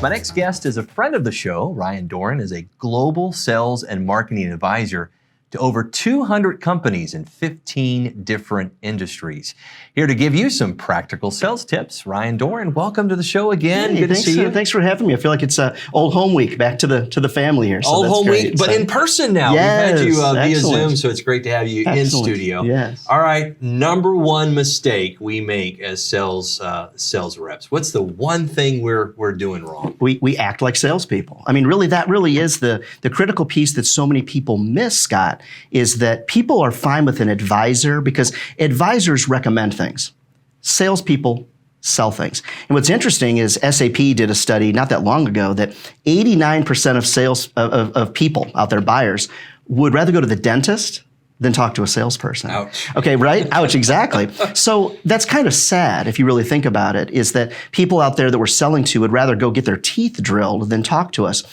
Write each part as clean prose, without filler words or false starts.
My next guest is a friend of the show. Ryan Dohrn is a global sales and marketing advisor to over 200 companies in 15 different industries. Here to give you some practical sales tips, Ryan Dohrn, welcome to the show again. Hey, Good to see you. Thanks for having me. I feel like it's old home week, back to the family here. So old home great. week, but in person now. Yes, We've had you via excellent. Zoom, so it's great to have you in studio. Yes. All right, number one mistake we make as sales reps. What's the one thing we're doing wrong? We act like salespeople. I mean, really, that really is the critical piece that so many people miss, Scott, is that people are fine with an advisor because advisors recommend things. Salespeople sell things. And what's interesting is SAP did a study not that long ago that 89% of sales of people out there, buyers, would rather go to the dentist than talk to a salesperson. Ouch. Okay, right? Ouch, exactly. So that's kind of sad if you really think about it, is that people out there that we're selling to would rather go get their teeth drilled than talk to us.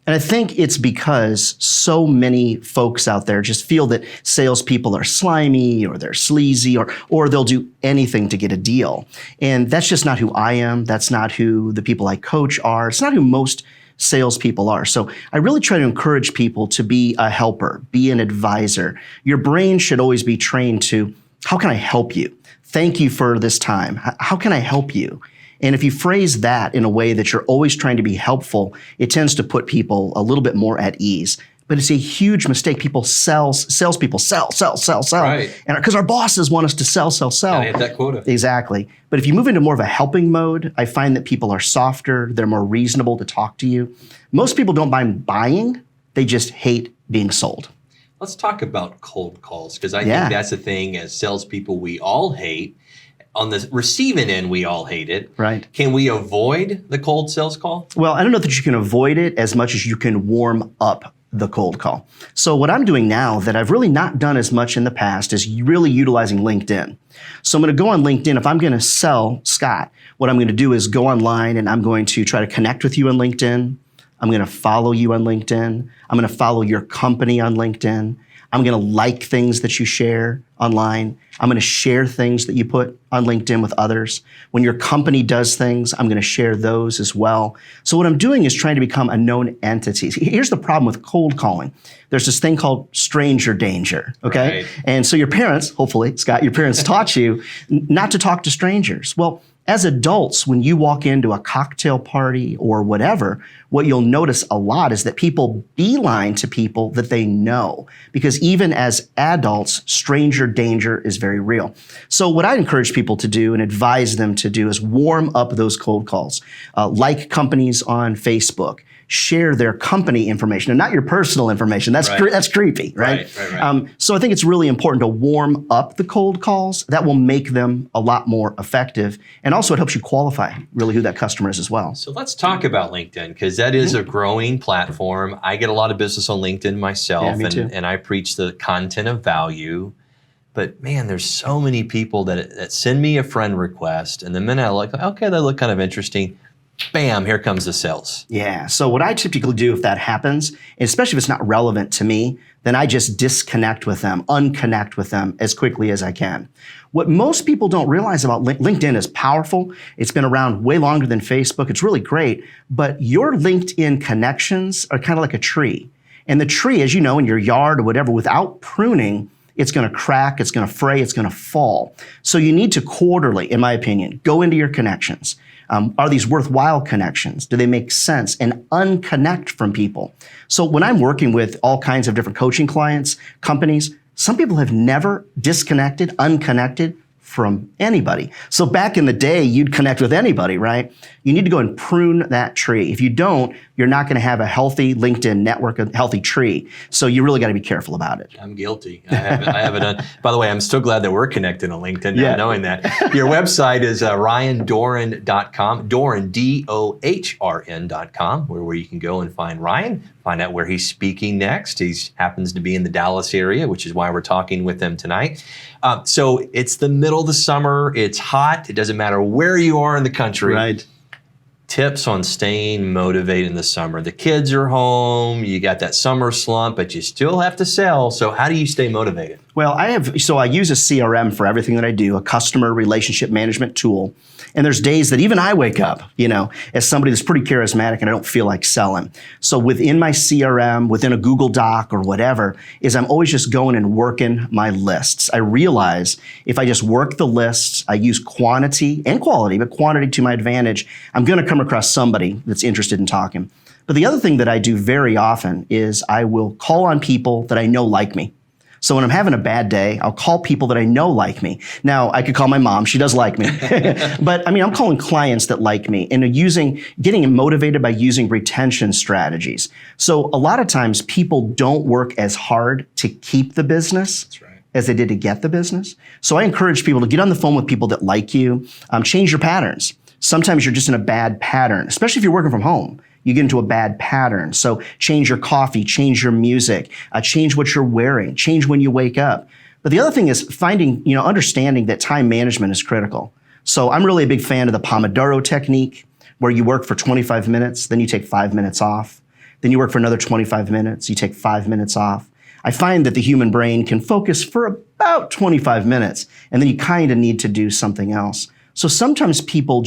And I think it's because so many folks out there just feel that salespeople are slimy or they're sleazy or they'll do anything to get a deal. And that's just not who I am. That's not who the people I coach are. It's not who most salespeople are. So I really try to encourage people to be a helper, be an advisor. Your brain should always be trained to, how can I help you? Thank you for this time. How can I help you? And if you phrase that in a way that you're always trying to be helpful, it tends to put people a little bit more at ease. But it's a huge mistake. Salespeople sell. Right. And because our bosses want us to sell. Gotta hit that quota. Exactly. But if you move into more of a helping mode, I find that people are softer, they're more reasonable to talk to you. Most people don't mind buying, they just hate being sold. Let's talk about cold calls, because I think that's a thing as salespeople we all hate. On the receiving end, we all hate it. Right. Can we avoid the cold sales call? Well, I don't know that you can avoid it as much as you can warm up the cold call. So what I'm doing now that I've really not done as much in the past is really utilizing LinkedIn. So I'm going to go on LinkedIn. If I'm going to sell Scott, what I'm going to do is go online and I'm going to try to connect with you on LinkedIn. I'm going to follow you on LinkedIn. I'm going to follow your company on LinkedIn. I'm going to like things that you share online. I'm going to share things that you put on LinkedIn with others. When your company does things, I'm going to share those as well. So what I'm doing is trying to become a known entity. Here's the problem with cold calling. There's this thing called stranger danger, okay? Right. And so your parents, hopefully, Scott, your parents taught you not to talk to strangers. Well, as adults, when you walk into a cocktail party or whatever, what you'll notice a lot is that people beeline to people that they know, because even as adults, stranger danger is very real. So what I encourage people to do and advise them to do is warm up those cold calls. Like companies on Facebook. Share their company information and not your personal information. That's that's creepy, right? Right. So I think it's really important to warm up the cold calls. That will make them a lot more effective. And also it helps you qualify really who that customer is as well. So let's talk about LinkedIn, because that is a growing platform. I get a lot of business on LinkedIn myself, me too. and I preach the content of value. But man, there's so many people that send me a friend request, and the minute I look, okay, they look kind of interesting, bam, here comes the sales. Yeah, so what I typically do if that happens, especially if it's not relevant to me, then I just disconnect with them, unconnect with them as quickly as I can. What most people don't realize about LinkedIn is powerful. It's been around way longer than Facebook. It's really great, but your LinkedIn connections are kind of like a tree. And the tree, as you know, in your yard or whatever, without pruning, it's going to crack, it's going to fray, it's going to fall. So you need to quarterly, in my opinion, go into your connections. Are these worthwhile connections? Do they make sense? And unconnect from people. So when I'm working with all kinds of different coaching clients, companies, some people have never disconnected, unconnected from anybody. So back in the day, you'd connect with anybody, right? You need to go and prune that tree. If you don't, you're not going to have a healthy LinkedIn network, a healthy tree. So you really got to be careful about it. I'm guilty. I haven't done. By the way, I'm so glad that we're connected on LinkedIn now, knowing that. Your website is ryandohrn.com, Dohrn, Dohrn.com, where you can go and find Ryan, find out where he's speaking next. He happens to be in the Dallas area, which is why we're talking with him tonight. So it's the middle of the summer. It's hot. It doesn't matter where you are in the country. Right. Tips on staying motivated in the summer. The kids are home. You got that summer slump, but you still have to sell. So how do you stay motivated? Well, I use a CRM for everything that I do, a customer relationship management tool. And there's days that even I wake up, as somebody that's pretty charismatic and I don't feel like selling. So within my CRM, within a Google Doc or whatever, is I'm always just going and working my lists. I realize if I just work the lists, I use quantity and quality, but quantity to my advantage, I'm going to come across somebody that's interested in talking. But the other thing that I do very often is I will call on people that I know like me. So when I'm having a bad day, I'll call people that I know like me. Now, I could call my mom. She does like me. But I'm calling clients that like me and getting motivated by using retention strategies. So a lot of times people don't work as hard to keep the business. That's right. As they did to get the business. So I encourage people to get on the phone with people that like you, change your patterns. Sometimes you're just in a bad pattern, especially if you're working from home. You get into a bad pattern. So change your coffee, change your music, change what you're wearing, change when you wake up. But the other thing is understanding that time management is critical. So I'm really a big fan of the Pomodoro technique, where you work for 25 minutes, then you take 5 minutes off. Then you work for another 25 minutes, you take 5 minutes off. I find that the human brain can focus for about 25 minutes, and then you kind of need to do something else. So sometimes people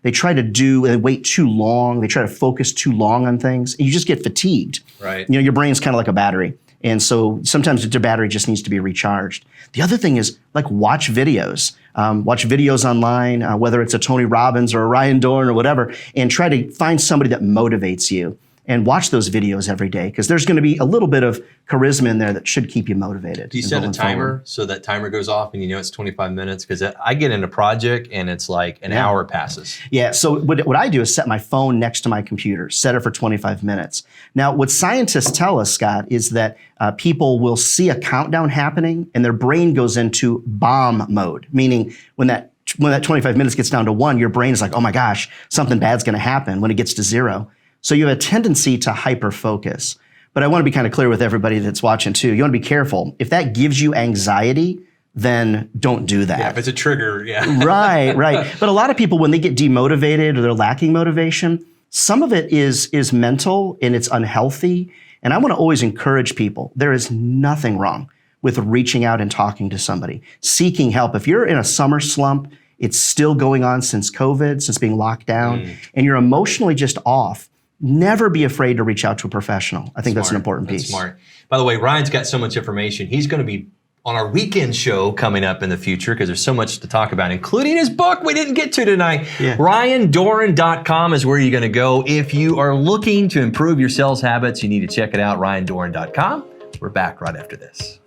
they wait too long, they try to focus too long on things, and you just get fatigued. Right. Your brain's kind of like a battery. And so sometimes the battery just needs to be recharged. The other thing is watch videos. Watch videos online, whether it's a Tony Robbins or a Ryan Dohrn or whatever, and try to find somebody that motivates you. And watch those videos every day, because there's going to be a little bit of charisma in there that should keep you motivated. Do you set a timer so that timer goes off and it's 25 minutes? Because I get in a project and it's like an hour passes. Yeah, so what I do is set my phone next to my computer, set it for 25 minutes. Now, what scientists tell us, Scott, is that people will see a countdown happening and their brain goes into bomb mode, meaning when that 25 minutes gets down to 1, your brain is like, oh my gosh, something bad's going to happen when it gets to 0. So you have a tendency to hyper-focus. But I want to be kind of clear with everybody that's watching too. You want to be careful. If that gives you anxiety, then don't do that. Yeah, if it's a trigger, yeah. Right. But a lot of people, when they get demotivated or they're lacking motivation, some of it is mental and it's unhealthy. And I want to always encourage people. There is nothing wrong with reaching out and talking to somebody, seeking help. If you're in a summer slump, it's still going on since COVID, since being locked down, and you're emotionally just off, never be afraid to reach out to a professional. I think that's an important piece. That's smart. By the way, Ryan's got so much information. He's going to be on our weekend show coming up in the future because there's so much to talk about, including his book we didn't get to tonight. Yeah. RyanDohrn.com is where you're going to go. If you are looking to improve your sales habits, you need to check it out, RyanDohrn.com. We're back right after this.